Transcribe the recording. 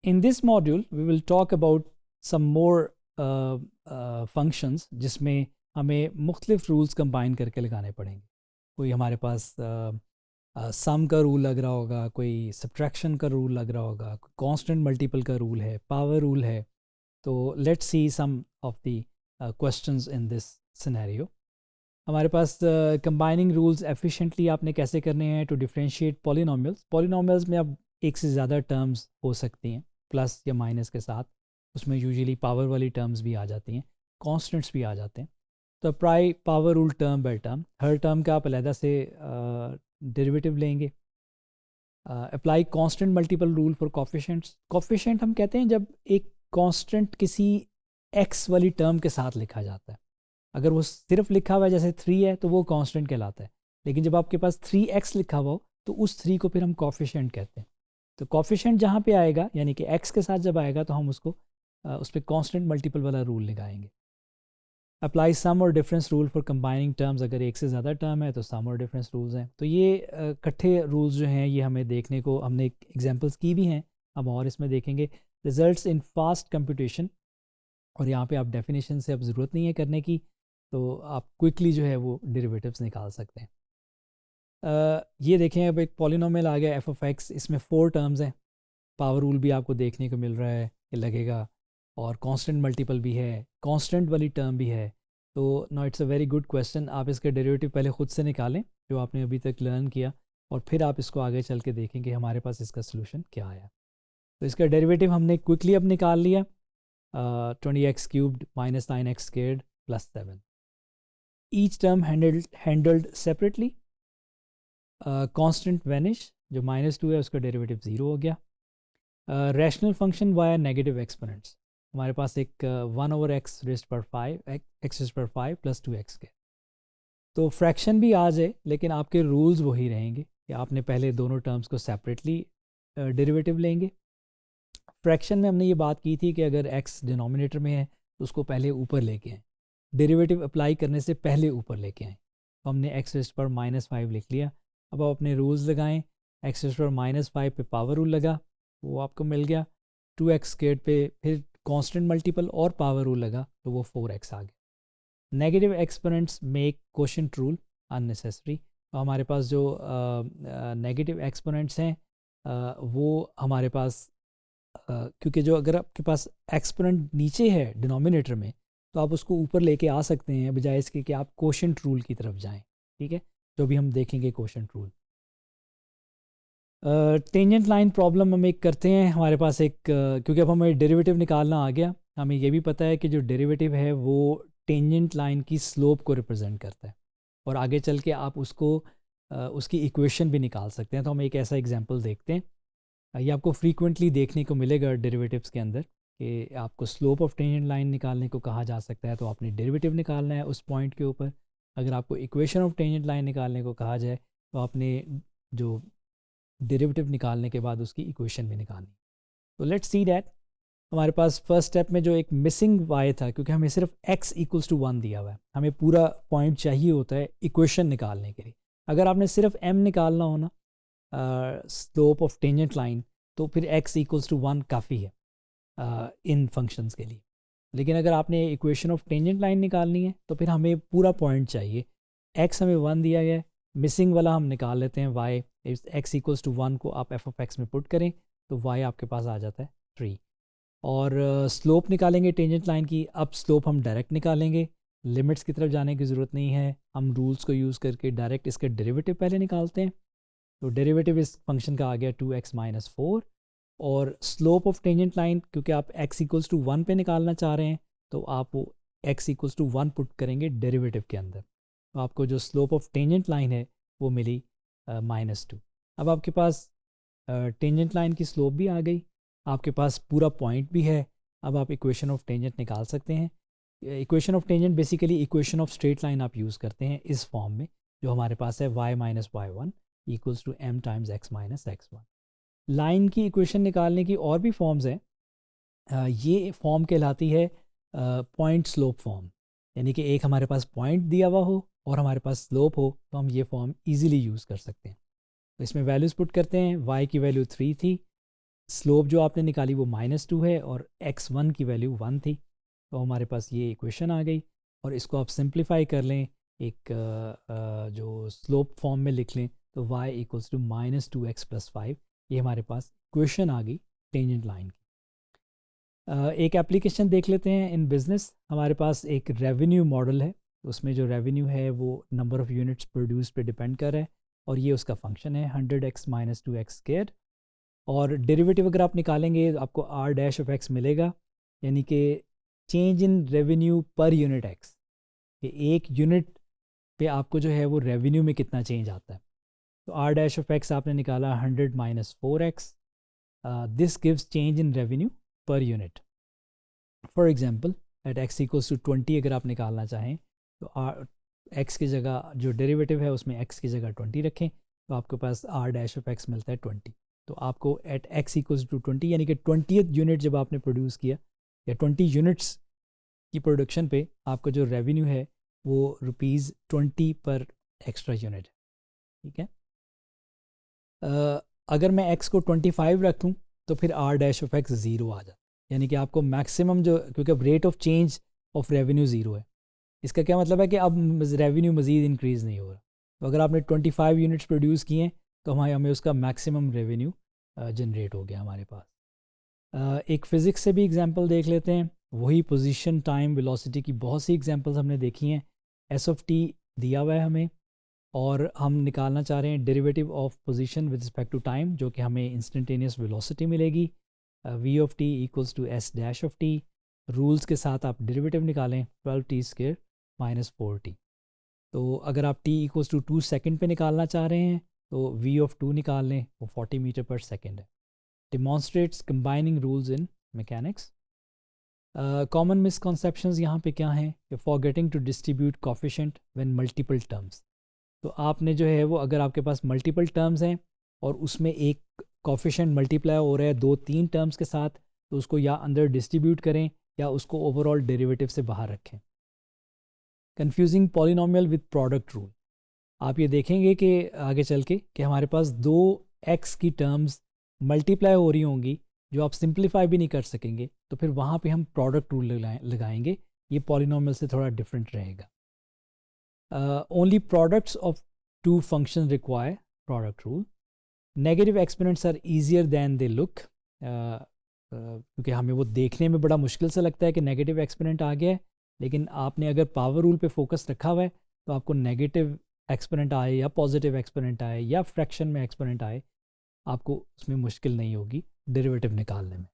In this module, we will talk about some more functions जिसमें हमें मुख्तलिफ rules combine करके लगाने पड़ेंगे. कोई हमारे पास सम का रूल लग रहा होगा, कोई सब्ट्रैक्शन का रूल लग रहा होगा, कांस्टेंट मल्टीपल का रूल है, पावर रूल है. तो let's see some of the questions in this scenario. हमारे पास कंबाइनिंग रूल्स एफिशिएंटली आपने कैसे करने हैं टू डिफरेंशिएट पॉलिनोमियल्स. पॉलिनोमियल्स में अब एक से ज़्यादा टर्म्स हो सकती हैं प्लस या माइनस के साथ. उसमें यूजुअली पावर वाली टर्म्स भी आ जाती हैं, कॉन्स्टेंट्स भी आ जाते हैं. तो apply power rule term by term. Her term का आप अलहदा से डेरिवेटिव लेंगे. Apply constant multiple rule for coefficients. Coefficient हम कहते हैं जब एक कांस्टेंट किसी एक्स वाली टर्म के साथ लिखा जाता है. अगर वो सिर्फ लिखा हुआ है जैसे 3 है तो वो कांस्टेंट कहलाता है. लेकिन जब आपके पास 3x लिखा हुआ हो तो उस 3 को फिर हम कोफिशिएंट कहते हैं. तो कोफिशिएंट जहाँ पे आएगा यानी कि x के साथ जब आएगा तो हम उसको उस पर कांस्टेंट मल्टीपल वाला रूल लगाएंगे. अप्लाई सम और difference rule for combining terms. अगर एक से ज़्यादा टर्म है तो सम और डिफरेंस रूल्स हैं. तो ये इकट्ठे रूल्स जो हैं ये हमें देखने को, हमने एग्जांपल्स की भी हैं, हम और इसमें देखेंगे. Results in fast computation. और यहाँ पे आप डेफिनेशन से अब ज़रूरत नहीं है करने की, तो आप क्विकली जो है वो डेरिवेटिव्स निकाल सकते हैं. ये देखें अब एक पॉलिनोमियल आ गया f(x). इसमें 4 टर्म्स हैं. पावर रूल भी आपको देखने को मिल रहा है, ये लगेगा. और कांस्टेंट मल्टीपल भी है, कांस्टेंट वाली टर्म भी है. तो no it's a very good question. आप इसका डेरिवेटिव पहले ख़ुद से निकालें जो आपने अभी तक लर्न किया, और फिर आप इसको आगे चल के देखें कि हमारे पास इसका सोल्यूशन क्या आया. तो इसका डेरिवेटिव हमने क्विकली अब निकाल लिया. 20x³ - 9x² + 7. Each term handled separately. Constant vanish, जो -2 है उसका डेरिवेटिव 0 हो गया. Rational function via negative exponents. हमारे पास एक 1/x⁵ + 2x². तो फ्रैक्शन भी आ जाए लेकिन आपके रूल्स वही रहेंगे कि आपने पहले दोनों टर्म्स को सेपरेटली डेरिवेटिव लेंगे. फ्रैक्शन में हमने ये बात की थी कि अगर x डिनोमिनेटर में है तो उसको पहले ऊपर लेके आएँ. डेरिवेटिव अप्लाई करने से पहले ऊपर लेके आएँ. तो हमने x⁻⁻5 लिख लिया. अब आप अपने रूल्स लगाएं. x⁻⁻5 पे पावर रूल लगा, वो आपको मिल गया. 2x² पे फिर कांस्टेंट मल्टीपल और पावर रूल लगा तो वो 4x आ गया. Negative exponents make quotient rule unnecessary. तो हमारे पास जो नेगेटिव एक्सपोनेंट्स हैं वो हमारे पास क्योंकि जो अगर आपके पास एक्सपोनेंट नीचे है डिनोमिनेटर में तो आप उसको ऊपर लेके आ सकते हैं बजाय इसके कि आप कोशेंट रूल की तरफ जाएं. ठीक है, जो भी हम देखेंगे quotient rule. Tangent line problem हम एक करते हैं. हमारे पास एक क्योंकि अब हमें डेरिवेटिव निकालना आ गया, हमें ये भी पता है कि जो डेरिवेटिव है वो टेंजेंट लाइन की स्लोप को रिप्रेजेंट करता है, और आगे चल के आप उसको उसकी इक्वेशन भी निकाल सकते हैं. तो हम एक ऐसा एग्जांपल देखते हैं. ये आपको फ्रीक्वेंटली देखने को मिलेगा डेरिवेटिव्स के अंदर कि आपको स्लोप ऑफ टेंजेंट लाइन निकालने को कहा जा सकता है, तो आपने डेरिवेटिव निकालना है उस पॉइंट के ऊपर. अगर आपको इक्वेशन ऑफ टेंजेंट लाइन निकालने को कहा जाए तो आपने जो डेरिवेटिव निकालने के बाद उसकी इक्वेशन भी निकालनी. तो लेट्स सी दैट. हमारे पास फर्स्ट स्टेप में जो एक मिसिंग y था, क्योंकि हमें सिर्फ x = 1 दिया हुआ है, हमें पूरा पॉइंट चाहिए होता है इक्वेशन निकालने के लिए. अगर आपने सिर्फ m निकालना हो ना स्लोप ऑफ टेंजेंट लाइन, तो फिर x = 1 काफ़ी है इन फंक्शंस के लिए. लेकिन अगर आपने इक्वेशन ऑफ टेंजेंट लाइन निकालनी है तो फिर हमें पूरा पॉइंट चाहिए. x हमें 1 दिया गया है, मिसिंग वाला हम निकाल लेते हैं y. x = 1 को आप f(x) में पुट करें तो y आपके पास आ जाता है 3. और स्लोप निकालेंगे टेंजेंट लाइन की. अब स्लोप हम डायरेक्ट निकालेंगे, लिमिट्स की तरफ जाने की ज़रूरत नहीं है. हम रूल्स को यूज़ करके डायरेक्ट इसका डेरिवेटिव पहले निकालते हैं. तो डेरिवेटिव इस फंक्शन का आ गया 2x - 4. और स्लोप ऑफ टेंजेंट लाइन, क्योंकि आप x = 1 पे निकालना चाह रहे हैं तो आप वो x = 1 पुट करेंगे डेरिवेटिव के अंदर. तो आपको जो स्लोप ऑफ टेंजेंट लाइन है वो मिली -2. अब आपके पास टेंजेंट लाइन की स्लोप भी आ गई, आपके पास पूरा पॉइंट भी है. अब आप इक्वेशन ऑफ टेंजेंट निकाल सकते हैं. Equation of tangent basically equation of straight line आप यूज़ करते हैं इस फॉर्म में जो हमारे पास है y - y1 = m × x - x1. Line की इक्वेशन निकालने की और भी फॉर्म्स हैं. ये फॉर्म कहलाती है पॉइंट स्लोप फॉर्म. यानी कि एक हमारे पास पॉइंट दिया हुआ हो और हमारे पास स्लोप हो तो हम ये फॉर्म इजीली यूज़ कर सकते हैं. तो इसमें वैल्यूज़ पुट करते हैं. y की वैल्यू 3 थी, स्लोप जो आपने निकाली वो -2 है और x1 की वैल्यू 1 थी, तो हमारे पास ये इक्वेशन आ गई। और इसको आप सिंप्लीफाई कर लें, एक जो स्लोप फॉर्म में लिख लें, तो y इक्वल्स टू -2x + 5, ये हमारे पास इक्वेशन आ गई टेंजेंट लाइन की। एक एप्लीकेशन देख लेते हैं इन बिज़नेस। हमारे पास एक रेवेन्यू मॉडल है, उसमें जो रेवेन्यू है वो नंबर ऑफ़ यूनिट्स प्रोड्यूस पे डिपेंड कर रहा है, और ये उसका फंक्शन है 100x - 2x²। और डेरिवेटिव अगर आप निकालेंगे तो आपको r' मिलेगा, यानी कि change in revenue per unit x, कि एक यूनिट पे आपको जो है वो रेवेन्यू में कितना चेंज आता है। तो r' आपने निकाला 100 - 4x, this gives change in revenue per unit. For example at x = 20 अगर आप निकालना चाहें तो x की जगह जो डेरिवेटिव है उसमें x की जगह 20 रखें, तो आपके पास r' मिलता है 20। तो आपको एट x = 20 यानी कि 20th यूनिट जब आपने प्रोड्यूस किया, या 20 यूनिट्स की प्रोडक्शन पे आपका जो रेवेन्यू है वो ₹20 पर एक्स्ट्रा यूनिट है। ठीक है। अगर मैं x को 25 रखूँ तो फिर r' 0 आ जाता, यानी कि आपको मैक्सिमम जो, क्योंकि अब rate of change of revenue 0 है, इसका क्या मतलब है कि अब रेवेन्यू मज़ीद इंक्रीज़ नहीं हो रहा। तो अगर आपने 25 यूनिट्स प्रोड्यूस किए हैं तो हमें उसका मैक्सिमम रेवेन्यू जनरेट हो गया हमारे पास। एक फ़िज़िक्स से भी एग्जांपल देख लेते हैं। वही पोजीशन, टाइम, वेलोसिटी की बहुत सी एग्जांपल्स हमने देखी हैं। s(t) दिया हुआ है हमें, और हम निकालना चाह रहे हैं derivative of position with respect to time, जो कि हमें इंस्टेंटेनियस वेलोसिटी मिलेगी। v(t) = s'(t). रूल्स के साथ आप डेरिवेटिव निकालें, 12t² - 4t। तो अगर आप t = 2 सेकेंड पे निकालना चाह रहे हैं तो v(2) निकाल लें, वो 40 मीटर पर सेकेंड है। Demonstrates combining rules in mechanics. Common misconceptions यहाँ पे क्या हैं कि forgetting to distribute coefficient when multiple terms. तो आपने जो है वो, अगर आपके पास मल्टीपल टर्म्स हैं और उसमें एक कोफिशिएंट मल्टीप्लाई हो रहा है 2-3 टर्म्स के साथ, तो उसको या अंदर डिस्ट्रीब्यूट करें या उसको ओवरऑल डेरिवेटिव से बाहर रखें। Confusing polynomial with product rule. आप ये देखेंगे कि आगे चल के कि हमारे पास 2x की टर्म्स मल्टीप्लाई हो रही होंगी जो आप सिंप्लीफाई भी नहीं कर सकेंगे, तो फिर वहाँ पे हम प्रोडक्ट रूल लगाएंगे। ये पॉलिनोमियल से थोड़ा डिफरेंट रहेगा। Only products of two function require product rule. Negative exponents are easier than they look, क्योंकि हमें वो देखने में बड़ा मुश्किल से लगता है कि नेगेटिव एक्सपोनेंट आ गया है, लेकिन आपने अगर पावर रूल पे फोकस रखा हुआ है तो आपको नेगेटिव एक्सपोनेंट आए या पॉजिटिव एक्सपोनेंट आए या फ्रैक्शन में एक्सपोनेंट आए, आपको उसमें मुश्किल नहीं होगी डेरिवेटिव निकालने में।